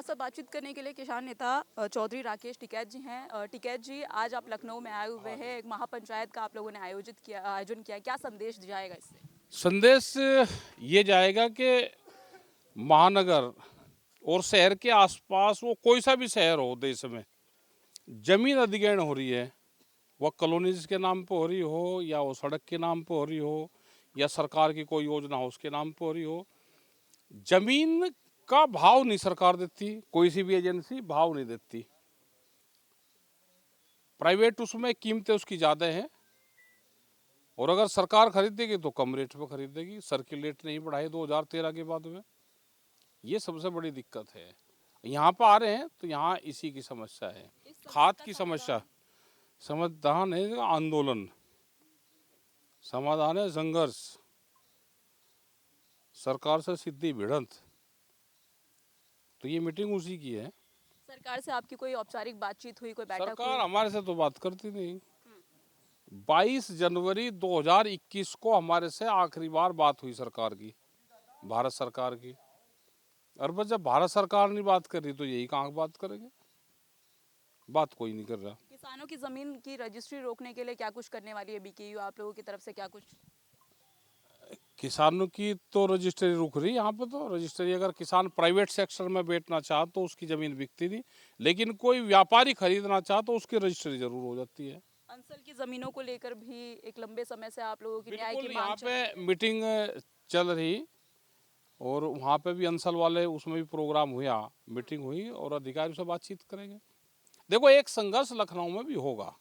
से बातचीत करने के लिए किसान नेता चौधरी राकेश टिकैत जी हैं। टिकैत जी, आज आप लखनऊ में आए हुए हैं, एक महापंचायत का आप लोगों ने आयोजन किया, क्या संदेश जाएगा इससे? संदेश ये जाएगा कि महानगर और शहर के आसपास, वो कोई सा भी शहर हो देश में, जमीन अधिग्रहण हो रही है, वह कॉलोनीज के नाम पे हो रही हो, या वो सड़क के नाम पे हो रही हो, या सरकार की कोई योजना हो उसके नाम पे हो रही हो, जमीन का भाव नहीं सरकार देती, कोई सी भी एजेंसी भाव नहीं देती। प्राइवेट उसमें कीमतें उसकी ज़्यादा हैं, और अगर सरकार खरीदेगी तो कम रेट पे खरीदेगी। सर्किल रेट नहीं बढ़ाए 2013 के बाद में, ये सबसे बड़ी दिक्कत है। यहाँ पर आ रहे हैं तो यहाँ इसी की समस्या है, खाद की समस्या। समाधान है आंदोलन, समाधान है संघर्ष, सरकार से सीधी भिड़ंत। तो ये मीटिंग उसी की है। सरकार से आपकी कोई औपचारिक बातचीत हुई, कोई बैठक सरकार हुई? हमारे से तो बात करती नहीं। 22 जनवरी 2021 को हमारे से आखिरी बार बात हुई सरकार की, भारत सरकार की। और बस जब भारत सरकार नहीं बात कर रही तो यही कहाँ बात करेंगे? बात कोई नहीं कर रहा। किसानों की जमीन की रजिस्ट्री रोकने के लिए क्या कुछ करने वाली है बीकेयू, आप लोगों की तरफ से क्या कुछ? किसानों की तो रजिस्ट्री रुक रही यहाँ पे। तो रजिस्ट्री, अगर किसान प्राइवेट सेक्टर में बेचना चाह तो उसकी ज़मीन बिकती नहीं, लेकिन कोई व्यापारी खरीदना चाह तो उसकी रजिस्ट्री जरूर हो जाती है। अंसल की जमीनों को लेकर भी एक लंबे समय से आप लोगों की न्याय की बिल्कुल, मांग यहाँ चल रही है। पे मीटिंग चल रही, और वहाँ पे भी अंसल वाले, उसमें भी प्रोग्राम हुआ, मीटिंग हुई, और अधिकारियों से बातचीत करेंगे। देखो, एक संघर्ष लखनऊ में भी होगा,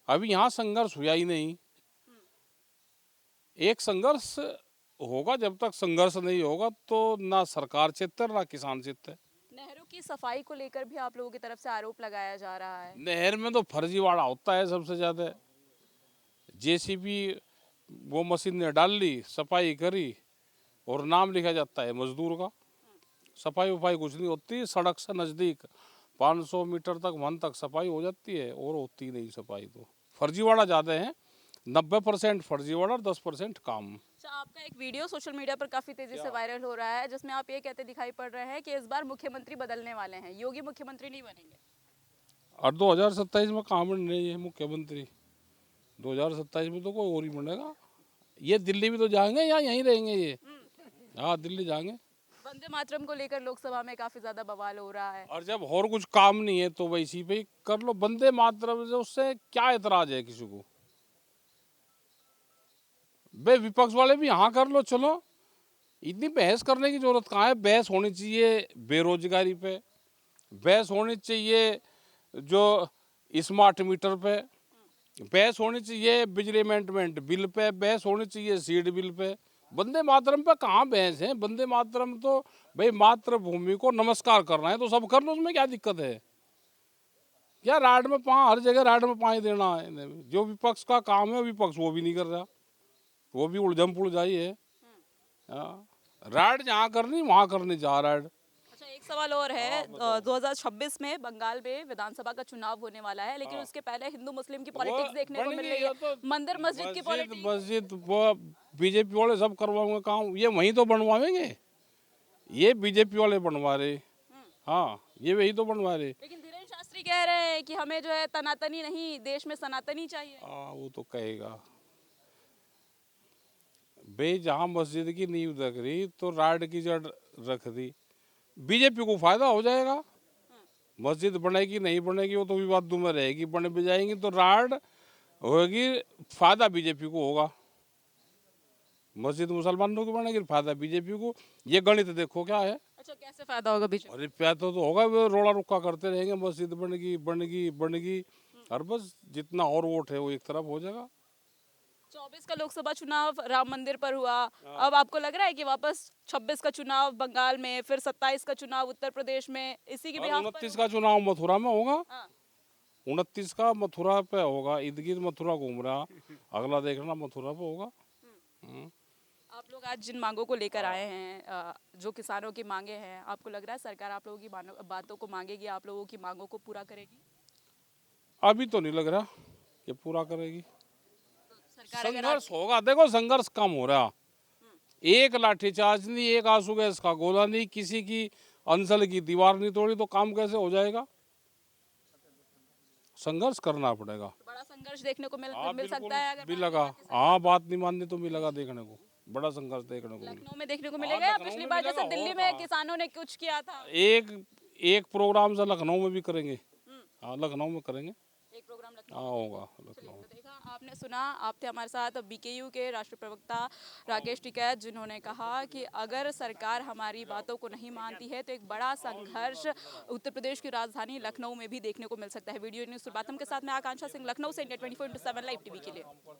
अभी यहाँ संघर्ष हुआ ही नहीं। एक संघर्ष होगा, जब तक संघर्ष नहीं होगा तो ना सरकार चित्त है ना किसान चित्त है। नहरों की सफाई को लेकर भी आप लोगों की तरफ से आरोप लगाया जा रहा है। नहर में तो फर्जीवाड़ा होता है सबसे ज़्यादा। जेसीबी वो मशीन ने डाल ली, सफाई करी, और नाम लिखा जाता है मजदूर का। सफाई वफाई कुछ नहीं होती। सड़क से नज़दीक 500 मीटर तक, वन तक सफाई हो जाती है, और होती नहीं सफाई। तो फर्जीवाड़ा ज़्यादा है, 90% फर्जीवाड़ा और 10% काम। अच्छा, आपका एक वीडियो सोशल मीडिया पर काफी तेजी से वायरल हो रहा है, जिसमें आप ये कहते दिखाई पड़ रहे हैं कि इस बार मुख्यमंत्री बदलने वाले हैं, योगी मुख्यमंत्री नहीं बनेंगे। और 2027 में कहाँ बनने है मुख्यमंत्री? 2027 में तो कोई और ही बनेगा। ये दिल्ली भी तो जाएंगे या यहीं रहेंगे ये? हाँ, दिल्ली जाएंगे। वंदे मातरम को लेकर लोकसभा में काफी ज्यादा बवाल हो रहा है। और जब और कुछ काम नहीं है तो वैसी पे ही कर लो। वंदे मातरम से उससे क्या एतराज है किसी को? बे विपक्ष वाले भी हाँ कर लो, चलो। इतनी बहस करने की जरूरत कहाँ है? बहस होनी चाहिए बेरोजगारी पे, बहस होनी चाहिए जो स्मार्ट मीटर पे, बहस होनी चाहिए बिजली मेंटेनेंस बिल पे, बहस होनी चाहिए seed bill pay. Vande Mataram पे कहाँ बहस है? वंदे मातरम तो भाई मातृभूमि को नमस्कार करना है तो सब कर लो, उसमें क्या दिक्कत है? क्या राड में पाँ, हर जगह राड में पानी देना है? जो विपक्ष का काम है विपक्ष वो भी नहीं कर रहा, वो भी उलझम पुलझाई है। हाँ, राड जहाँ करनी वहाँ करनी जा राड। अच्छा, एक सवाल और है। 2026 में बंगाल में विधानसभा का चुनाव होने वाला है, लेकिन उसके पहले हिंदू मुस्लिम की पॉलिटिक्स देखने को बन मिल गई रही है, तो मंदिर मस्जिद की पॉलिटिक्स। मस्जिद वो बीजेपी वाले सब करवाएंगे काम, ये वहीं तो बनवाएंगे। ये बीजेपी वाले बनवा रहे। हाँ, ये वही तो बनवा रहे। लेकिन धीरेन्द्र शास्त्री कह रहे हैं कि हमें जो है तनातनी नहीं, देश में सनातनी चाहिए। वो तो कहेगा भाई, जहाँ मस्जिद की नींव रख रही तो राड की जड़ रख दी, बीजेपी को फायदा हो जाएगा। मस्जिद बनेगी नहीं बनेगी वो तो विवाद में रहेगी, बने भी जाएंगी तो राड होगी, फायदा बीजेपी को होगा। मस्जिद मुसलमानों की बनेगी, फायदा बीजेपी को। ये गणित देखो क्या है। अच्छा, कैसे फायदा होगा बीजेपी? अरे फायदा तो होगा, वो रोड़ा रुक्का करते रहेंगे, मस्जिद बनेगी बनेगी बनेगी, और बस जितना और वोट है वो एक तरफ हो जाएगा। 24 का लोकसभा चुनाव राम मंदिर पर हुआ, अब आपको लग रहा है कि वापस 26 का चुनाव बंगाल में, फिर 27 का चुनाव उत्तर प्रदेश में इसी के और बिहाफ पर 29 का चुनाव मथुरा में होगा। हाँ। 29 का मथुरा पे होगा। इर्द गिर्द मथुरा घूम रहा, अगला देखना मथुरा पे होगा। आप लोग आज जिन मांगों को लेकर आए हैं, जो किसानों की मांगे हैं, आपको लग रहा है सरकार आप लोगों की बातों को मांगेगी, आप लोगों की मांगों को पूरा करेगी? अभी तो नहीं लग रहा कि पूरा करेगी। सरकार अगर संघर्ष होगा, देखो संघर्ष कम हो रहा। एक लाठीचार्ज नहीं, एक आंसू गैस का गोला नहीं, किसी की अंचल की दीवार नहीं तोड़ी तो काम कैसे हो जाएगा? संघर्ष करना पड़ेगा। तो बड़ा संघर्ष देखने को मिल हाँ मिल बिल्कुल सकता है अगर मिलेगा। हाँ बात नहीं माननी तो मिलेगा देखने को, बड़ा संघर्ष देखने को मिलेगा। लखनऊ में देखने को मिलेगा या लखनऊ पिछली में बार मिलेगा, जैसे दिल्ली और में कहाँ? किसानों ने कुछ किया था? एक एक प्रोग्राम से लखनऊ में भी करेंगे। हम्म, हाँ लखनऊ में करेंगे। एक प्रोग्राम लखनऊ हाँ में होगा चलिए, लखनऊ में। तो देखा आपने सुना, आप थे हमारे साथ बीकेयू के राष्ट्रीय प्रवक्ता राकेश टिकैत, जिन्होंने कहा कि अगर सरकार हमारी बातों को नहीं मानती है तो एक बड़ा संघर्ष उत्तर प्रदेश की राजधानी लखनऊ में भी देखने को मिल सकता है। वीडियो न्यूज़ सुरबातम के साथ मैं आकांक्षा सिंह, लखनऊ से इंडिया 24/7 लाइव टीवी के लिए।